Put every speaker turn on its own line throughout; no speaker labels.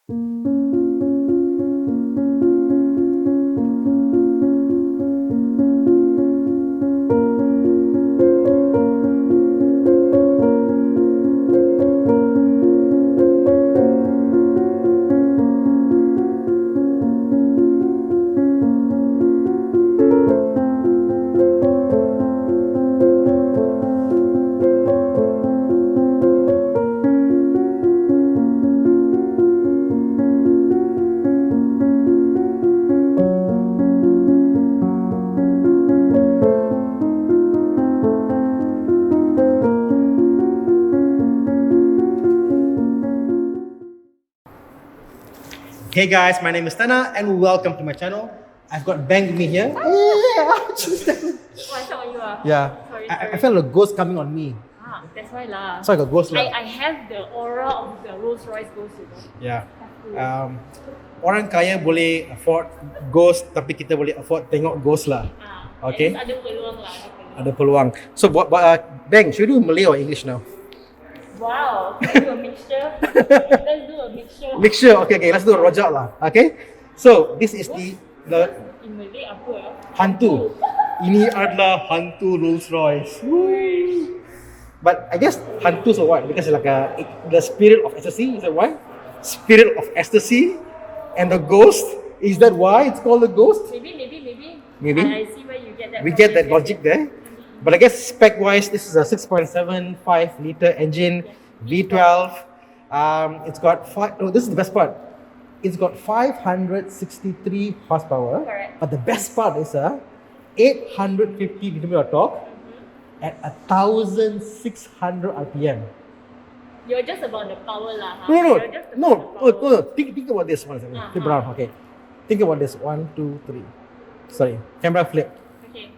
Hey guys, my name is Thana and welcome to my channel. I've got Bang with me here.
What's up with you?
Yeah,
Sorry.
I felt a ghost coming on me.
That's why lah.
So I got ghost lah.
I have the aura of the Rolls-Royce ghost, you know.
Yeah. Orang kaya boleh afford ghost, tapi kita boleh afford tengok ghost lah. Okay.
Ada peluang lah.
Ada peluang. So, Bang, should we do Malay or English now?
Wow, can we do a mixture? Let's do a mixture.
Mixture. Okay. Let's do a rojak lah. Okay. So this is the
In Malay apa?
hantu. Ini adalah hantu Rolls-Royce. But I guess hantu so what? Because it's like the spirit of ecstasy. Is that why? Spirit of ecstasy, and the ghost. Is that why it's called a ghost?
Maybe.
Maybe.
I see where you get that.
We get that logic there. But I guess spec-wise, this is a 6.75 liter engine, V12. It's got this is the best part. It's got 563 horsepower.
Correct.
But the best part is 850 Nm of torque at 1,600 RPM.
You're just about the power lah.
No.
You're just about the power.
Think about this one second. Flip around. Okay. Think about this. 1, 2, 3. Sorry. Camera flip.
Okay.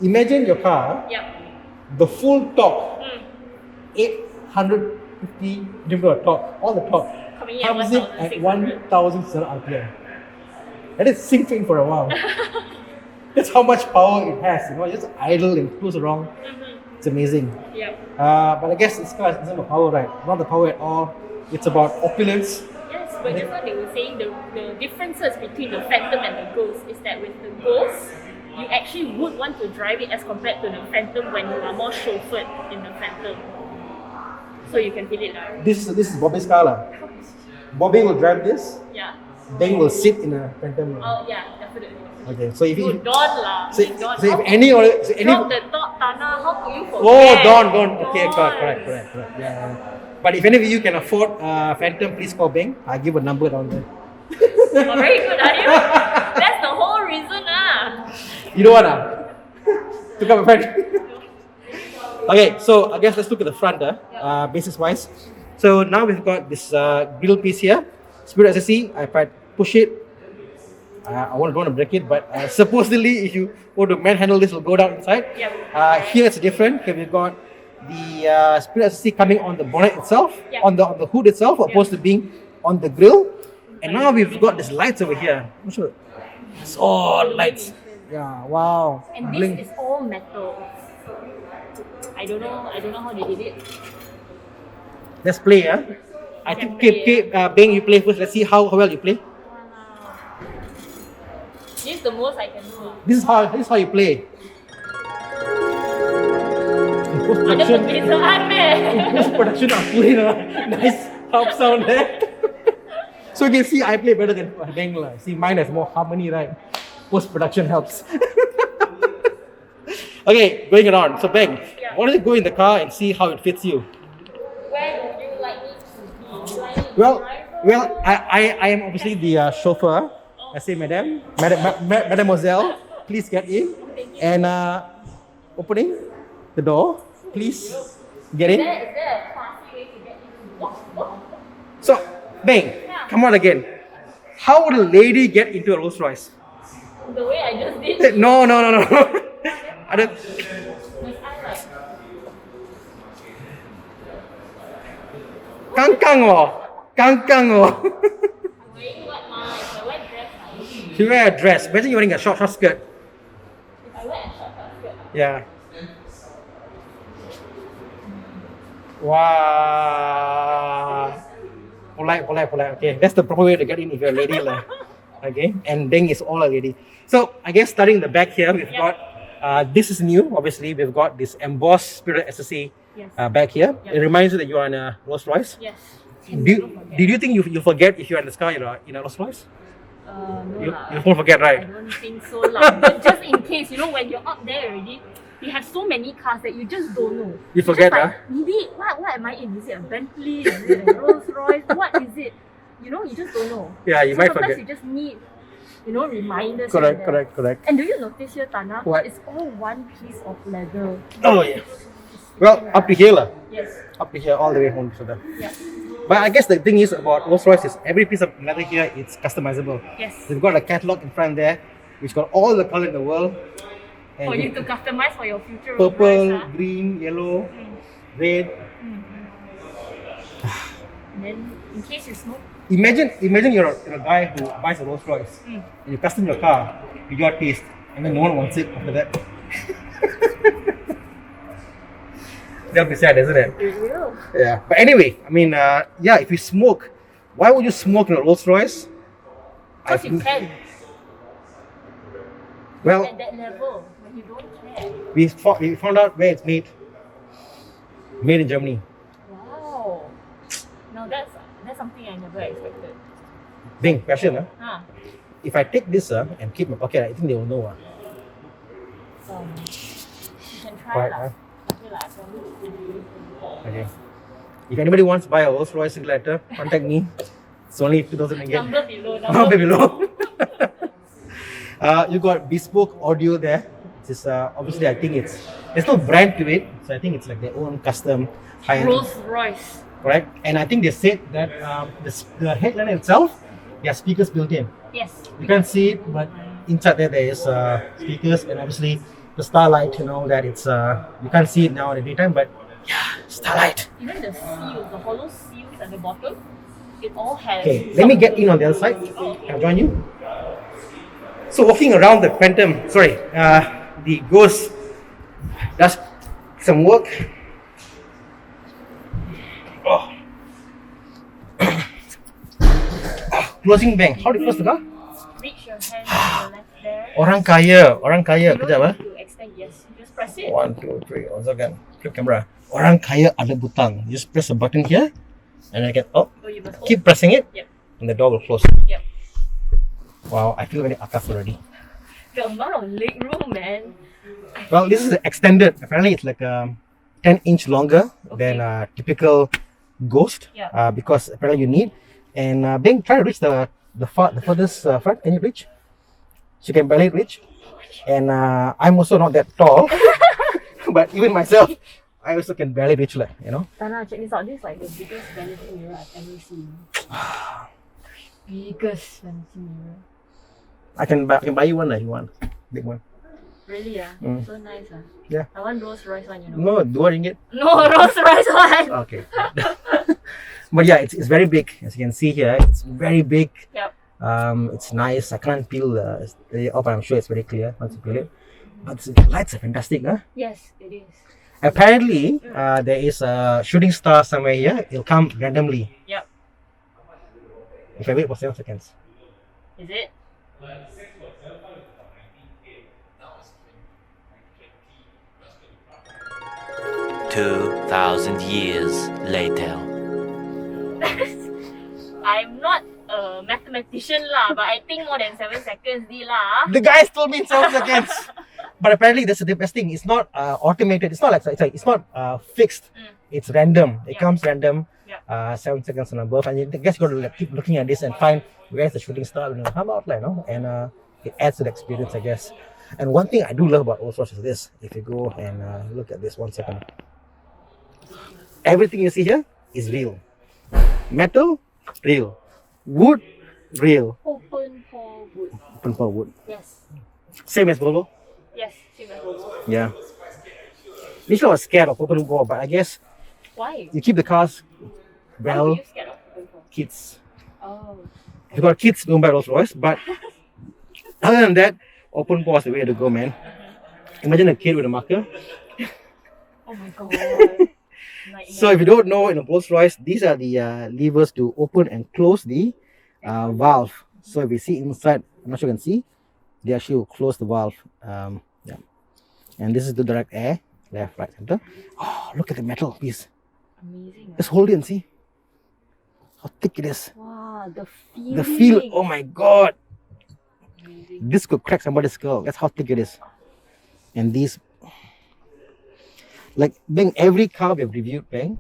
Imagine your car.
Yep.
The full torque. 850 Nm of torque. All the torque.
Coming in
Comes in at 1,600 RPM. Let it sink in for a while. That's how much power it has. You know, just idle and cruise around. It's amazing.
Yep.
But I guess this car isn't about power, right? Not the power at all. It's about opulence.
Yes, but just what they were saying, the differences between the Phantom and the Ghost is that with the Ghost, you actually would want to drive it as compared to the Phantom when you are more chauffeured in the Phantom. So you can feel it now.
This is Bobby's car lah. Bobby will drive this.
Yeah.
Bang will sit in a Phantom.
Oh yeah, definitely.
Okay, so if
Oh, Dawn lah.
so
Dawn.
if any
From the top, Thana, how could you forget?
Oh, Dawn. Okay, correct. Yeah. But if any of you can afford Phantom, please call Bang. I'll give a number down there.
Oh, very good, are you? That's the whole reason
You don't want to come a Phantom. Okay, so I guess let's look at the front, basis wise. So now we've got this grill piece here. Spirit SSC. If I push it, I don't want to break it, but supposedly if you want to manhandle this, it will go down inside.
Yep.
Here it's different. Here we've got the Spirit SSC coming on the bonnet itself,
Yep.
on the hood itself, opposed to being on the grill. And now we've got these lights over here. I'm sure. It's all lights. Yeah, wow.
And this
Blink.
is all metal. I don't know how they did it.
Let's play, I think, Bang, you play first. Let's see how well you play.
This is the most I can do.
This is how you play. In
Ada
post-production,
perbezaan
post-production aku nice harp sound there. So you can see I play better than Bang lah. See, mine has more harmony, right? Post-production helps. Okay, going around. So Bang, why don't you go in the car and see how it fits you?
Where would you like me to be? Do I need
Well,
driver?
I am obviously the chauffeur. I say, Mademoiselle, please get in. And opening the door, please get in.
Is there a classy way to get into?
So, Bang, come on again. How would a lady get into a Rolls-Royce?
The way I just did.
No. I don't.
Must I like?
Kangkang oh.
I'm wearing what now? If I wear dress,
You wear a dress. Imagine you're wearing a short skirt.
if I wear a short skirt.
Yeah. Wow. Polite. Okay, that's the proper way to get in if you're a lady. Lah. Okay, and Deng is all a lady. So I guess starting the back here, we've got, this is new, obviously. We've got this embossed Spirit SSC back here. It reminds you that you are in a Rolls-Royce.
Yes.
Did you think you'll forget if you're in the sky in a Rolls-Royce?
No
You
lah.
won't forget,
I
right?
don't think so lah. But just in case, when you're up there already, you have so many cars that you just don't know.
You forget,
just maybe what am I in? Is it a Bentley? Is it a Rolls-Royce? What is it? You just don't know.
Yeah, you
So
might
sometimes
forget.
you just need, reminders. here and there.
Correct.
And do you notice here, Thana?
What?
It's all one piece of leather.
Oh, yeah. Well, up to here, lah.
Yes.
Up to here, all the way home. So that.
Yeah.
But I guess the thing is about Rolls-Royce is every piece of leather here, it's customizable.
Yes.
They've got a catalog in front there, which got all the color in the world. And
For you to customize for your future
purple,
Rolls-Royce, huh?
green, yellow, red.
And then, in case you smoke,
Imagine you're a guy who buys a Rolls-Royce and you custom your car with your taste, and then no one wants it after that. That'll be sad, isn't it?
it will.
Yeah. But anyway, I mean, if you smoke, why would you smoke in a Rolls-Royce?
Because you can.
Well,
At that level, when you don't care.
we found out where it's made. Made in Germany.
Wow. Now that's something I never expected.
Bing, question, huh?
Huh.
If I take this and keep in my pocket, I think they will know.
You can try
Right,
lah.
huh?
Okay lah, I promise.
Okay. If anybody wants to buy a Rolls-Royce letter, contact me. It's only 2,000 ringgit.
Number below.
Number below. You got bespoke audio there. This is obviously, I think there's no brand to it, so I think it's like their own custom high-end.
Rolls-Royce.
Correct. And I think they said that the headliner itself, there are speakers built in.
Yes.
You can't see it, but inside there is speakers, and obviously the starlight and all that. It's you can't see it now in the daytime, but yeah, starlight.
Even the seals, the hollow seals at the bottom, it all has.
Okay, let me get in on the other side. Can I join you? So walking around the Phantom, the Ghost does some work. Oh. Closing bang. How do you close the car?
Reach your hand to the left there.
Orang kaya.
You
Kejap,
don't need to extend, yes. Just press it.
1, 2, 3. Oh, kan. Flip camera. Orang kaya ada butang. You just press a button here, and I can
So you must hold.
keep pressing it,
Yep.
and the door will close.
Yep.
Wow, I feel very atas already.
The amount of leg room, man.
Well, this is extended. Apparently, it's like 10-inch longer than a typical Ghost.
Yeah.
Because apparently you need. And Bing, try to reach the furthest front. Can you reach? So you can barely reach. And I'm also not that tall, but even myself, I also can barely reach,
Thana, check this out. This is like the biggest vanity mirror I've ever seen. Biggest vanity mirror.
I can buy you one if you want. Big one.
Really, so nice.
Yeah.
I want Rolls-Royce one,
No, RM2.
No, Rolls-Royce one.
Okay. But yeah, it's very big. As you can see here, it's very big.
Yep.
It's nice. I can't peel the but I'm sure it's very clear once you peel it. But the lights are fantastic, huh?
Yes, it is.
Apparently, there is a shooting star somewhere here. It'll come randomly.
Yep.
If I wait for 7 seconds.
Is it?
2,000 years later.
I'm not a mathematician lah, but I think more than 7 seconds di lah.
The guys told me in 7 seconds. But apparently, that's the best thing. It's not automated. It's not like it's not fixed. It's random. It comes random. 7 seconds and above, and you guess you got to keep looking at this and find where's the shooting star. Come out, and it adds to the experience, I guess. And one thing I do love about Rolls-Royce is this. If you go and look at this 1 second, everything you see here is real. Metal, real. Wood, real.
Open for wood.
Open for wood.
Yes.
Same as Volvo.
Yes, same as Rolls.
Yeah. Initially, I was scared of open for, but I guess
Why?
you keep the cars
Why were
well.
you scared of open for?
Kids.
Oh.
If you got kids, don't buy Rolls-Royce. But other than that, open pore is the way to go, man. Imagine a kid with a marker.
Oh my god.
So if you don't know, in a Rolls-Royce, these are the levers to open and close the valve. So if you see inside, I'm not sure you can see, they actually will close the valve. Yeah. And this is the direct air, left, right, center. Oh, look at the metal piece.
Amazing.
Just hold it and see how thick it is.
Wow, the feeling.
The feel, oh my god.
Amazing.
This could crack somebody's skull. That's how thick it is. And these, like, being every car we've reviewed, Bang,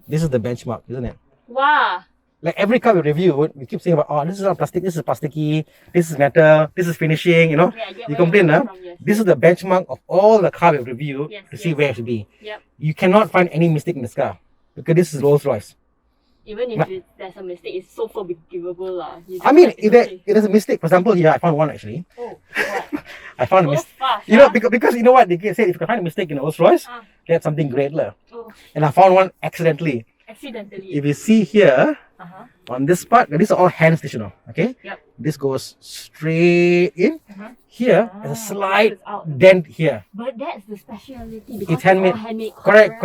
this is the benchmark, isn't it?
Wow.
Like every car we review, we keep saying about, oh, this is not plastic, this is plasticky, this is metal, this is finishing, you know.
Yeah, I get
You
where
complain,
you're
huh?
coming from, yes.
This is the benchmark of all the car we've reviewed
Yes,
to see
yes.
where it should be.
Yep.
You cannot find any mistake in this car because this is Rolls-Royce.
Even if there's a mistake, it's so forgivable lah.
I mean, if there's a mistake, for example, here I found one actually.
Oh, what?
I found a
So
mistake.
fast,
You know,
huh?
because you know what they say, if you can find a mistake in a Rolls-Royce, that's something great lah.
Oh,
And I found one accidentally.
accidentally.
If you see here,
Uh-huh.
on this part, these are all hand stitched, okay?
Yep.
This goes straight in. Here, there's a slight
it's out.
dent here.
But that's the speciality because
It's handmade.
all handmade.
Correct.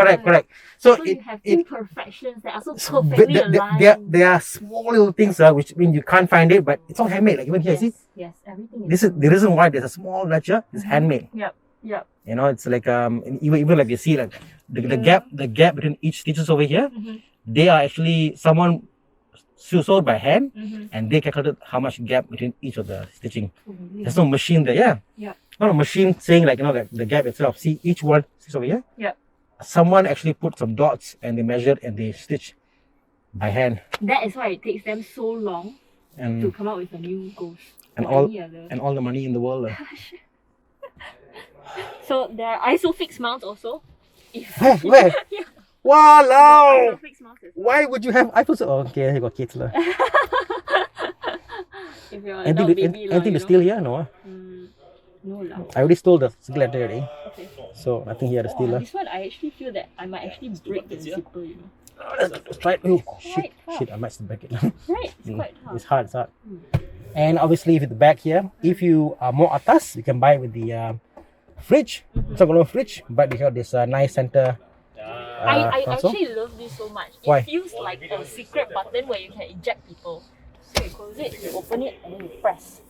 So
So you have
it
imperfections that are so perfectly aligned.
there are small little things which mean you can't find it, but it's all handmade. Like even here, see,
Yes, everything
this is the reason why there's a small notcher. It's handmade.
Yep.
You know, it's like even like you see like the gap between each stitches over here, they are actually someone sewed by hand, and they calculated how much gap between each of the stitching. There's no machine there,
Yep.
not a machine saying like, you know, the gap itself. See each one stitch over here.
Yep.
Someone actually put some dots and they measured and they stitch by hand.
That is why it takes them so long to
And
come up with a new ghost.
and
or
all
any other.
and all the money in the world.
So there are ISOFIX mounts also. If
Where?
Yeah.
Walao!
ISOFIX mounts as well.
Why would you have iPhones? Oh, okay, you got kids lah.
If you're
Anything,
not baby lah,
anything
you
to
know.
steal here? No.
No lah.
I already stole the single letter already,
Okay.
so nothing here to steal lah.
This one I actually feel that I might actually break the zipper, you know.
Let's try it. Oh, shit,
quite tough.
shit, I might still break it.
Right? It's quite tough.
It's hard, And obviously with the back here, if you are more atas, you can buy it with the fridge. It's not gonna fridge, but you have this nice center.
I
console.
actually love this so much. It
Why?
feels like a secret button where you can eject people. So you close it, you open it, and then you press.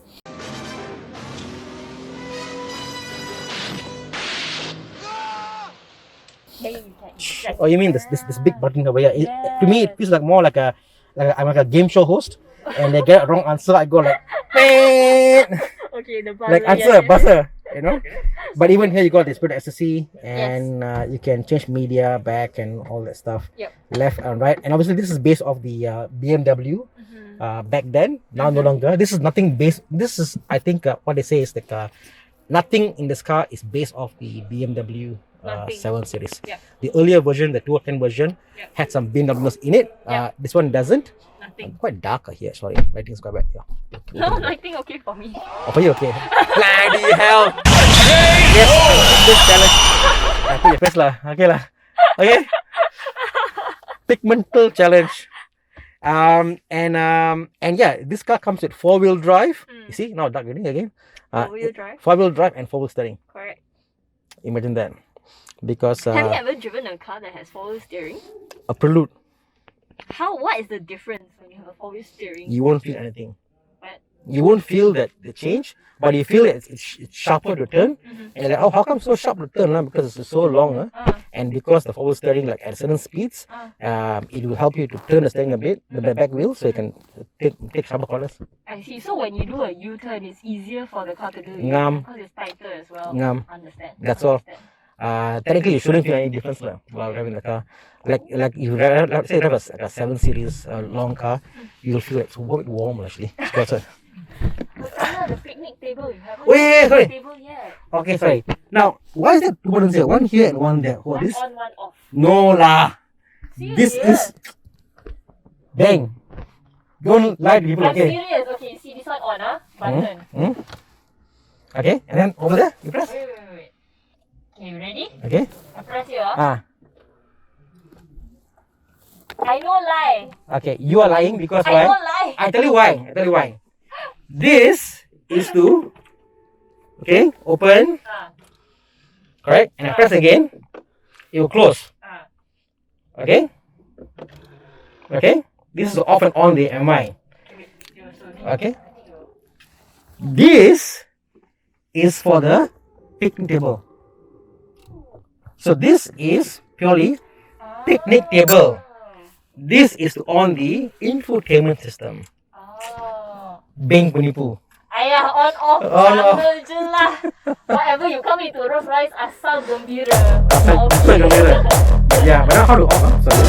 Then you can eject.
Oh, you mean this big button over here? To me, it feels like more like I'm like a game show host, and they get a wrong answer. I go like,
Okay, the buzzer.
like answer buzzer, you know. But even here, you got this SSC, and you can change media back and all that stuff,
Yep.
left and right. And obviously, this is based off the BMW. Back then, now no longer. This is nothing based. This is, I think, what they say is like nothing in this car is based off the BMW
Nothing.
7 Series.
Yep.
The earlier version, the 210 version,
Yep.
had some BMWs in it.
Yep.
This one doesn't.
Nothing.
Quite darker here. Sorry, lighting is quite bad. Yeah.
No, I think okay for me.
Oh, for you, okay. Bloody hell! Yes, this challenge. I put your face lah. Okay lah. Okay. Pigmental challenge. And yeah, this car comes with 4-wheel drive. You see, now dark already again.
4-wheel drive?
4-wheel drive and 4-wheel steering.
Correct.
Imagine that. Because
Have you ever driven a car that has 4-wheel steering?
a Prelude,
What is the difference when you have a 4-wheel steering?
you won't feel anything.
But
You won't feel that the change, but you feel that it's sharper to turn. And you're like, oh, how come so sharp to turn? Because it's so long. And because the 4-wheel steering, like at certain speeds, it will help you to turn the steering a bit, the back wheel, so you can take sharper corners.
I see. So when you do a U-turn, it's easier for the car to do it
Ngam.
because it's tighter as well.
Ngam.
Understand.
That's all. Technically, you shouldn't feel any difference while driving the car. Like if you let's say you drive a 7 Series long car, you'll feel it's a bit warm actually. That's it.
The picnic table you have.
Wait, sorry.
Table yet.
Okay, sorry. Now, why is there two buttons here? One here and one there. What
One
this?
on, one off.
No lah.
See,
This
here.
is bang. Don't lie to people.
I'm
Okay.
serious. Okay, see this one on, button.
Okay, and then over there you press.
Wait. Okay, you ready?
Okay.
I press here. I no lie.
Okay, you are lying because
I
why?
no lie.
I tell you why. This is to open, correct? And I press again, it will close. Okay? Okay? This is off and on the MI. Okay? This is for the picnic table. So this is purely picnic table. This is on the infotainment system.
Oh.
Beng penipu.
Ayah, on off.
On off.
Sambil je lah. Whatever you come into Rolls-Royce, asal gembira.
Yeah, but now how to off? Sorry.